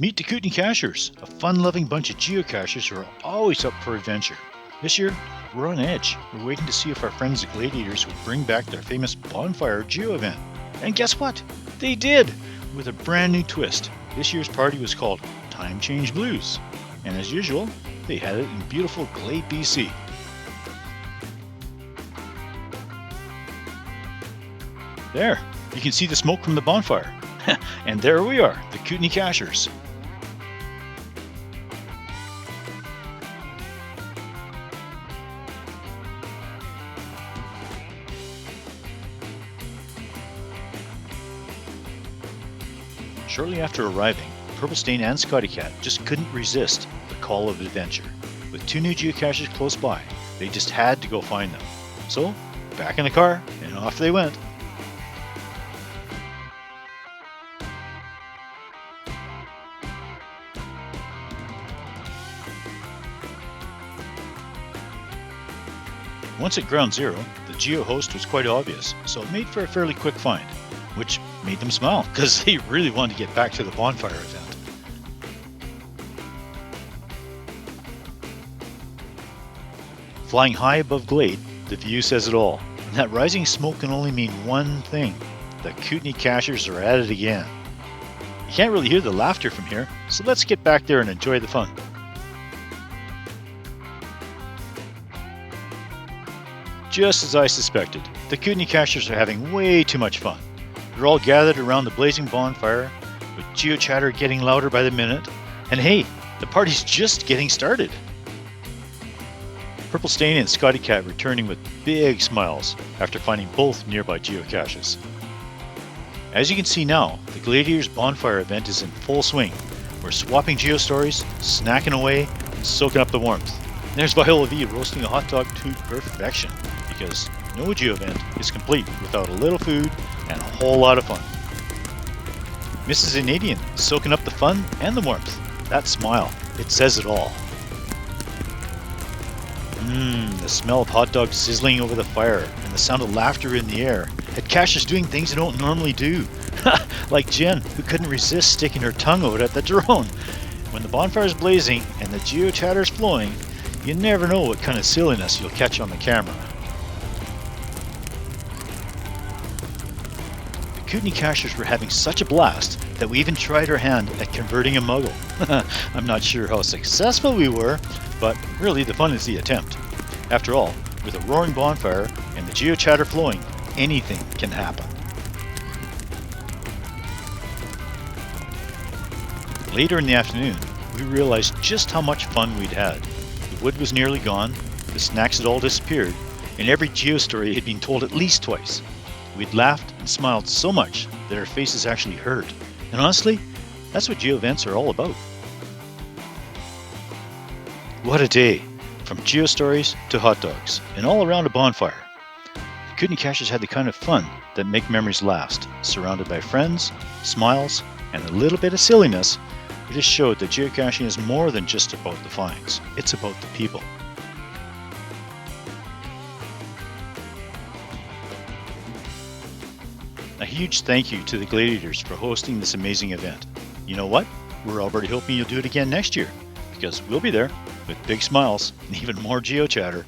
Meet the Kootenay Cachers, a fun-loving bunch of geocachers who are always up for adventure. This year, we're on edge. We're waiting to see if our friends the Glade-iators will bring back their famous Bonfire Geo Event. And guess what? They did! With a brand new twist. This year's party was called Time Change Blues. And as usual, they had it in beautiful Glade, BC. There, you can see the smoke from the bonfire. And there we are, the Kootenay Cachers. Shortly after arriving, Purple Stain and Scotty Cat just couldn't resist the call of adventure. With two new geocaches close by, they just had to go find them. So, back in the car, and off they went. Once at Ground Zero, the geo host was quite obvious, so it made for a fairly quick find, which made them smile, because they really wanted to get back to the Bonfire event. Flying high above Glade, the view says it all, and that rising smoke can only mean one thing: the Kootenay Cachers are at it again. You can't really hear the laughter from here, so let's get back there and enjoy the fun. Just as I suspected, the Kootenay Cachers are having way too much fun. They're all gathered around the blazing bonfire, with geo-chatter getting louder by the minute, and hey, the party's just getting started. Purple Stain and Scotty Cat returning with big smiles after finding both nearby geocaches. As you can see now, the Glade-iators Bonfire event is in full swing. We're swapping geo-stories, snacking away, and soaking up the warmth. There's Viola V roasting a hot dog to perfection, because no geo event is complete without a little food and a whole lot of fun. Mrs. Canadian soaking up the fun and the warmth. That smile, it says it all. The smell of hot dogs sizzling over the fire and the sound of laughter in the air at cachers doing things they don't normally do. Like Jen, who couldn't resist sticking her tongue out at the drone. When the bonfire is blazing and the geo-chatter is flowing, you never know what kind of silliness you'll catch on the camera. The Kootenay Cachers were having such a blast that we even tried our hand at converting a muggle. I'm not sure how successful we were, but really the fun is the attempt. After all, with a roaring bonfire and the geo-chatter flowing, anything can happen. Later in the afternoon, we realized just how much fun we'd had. The wood was nearly gone, the snacks had all disappeared, and every geo-story had been told at least twice. We'd laughed and smiled so much that our faces actually hurt. And honestly, that's what geo events are all about. What a day! From geo-stories to hot dogs, and all around a bonfire. The Kootenay Cachers had the kind of fun that make memories last, surrounded by friends, smiles, and a little bit of silliness. It just showed that geocaching is more than just about the finds, it's about the people. A huge thank you to the Glade-iators for hosting this amazing event. You know what? We're already hoping you'll do it again next year, because we'll be there with big smiles and even more geo-chatter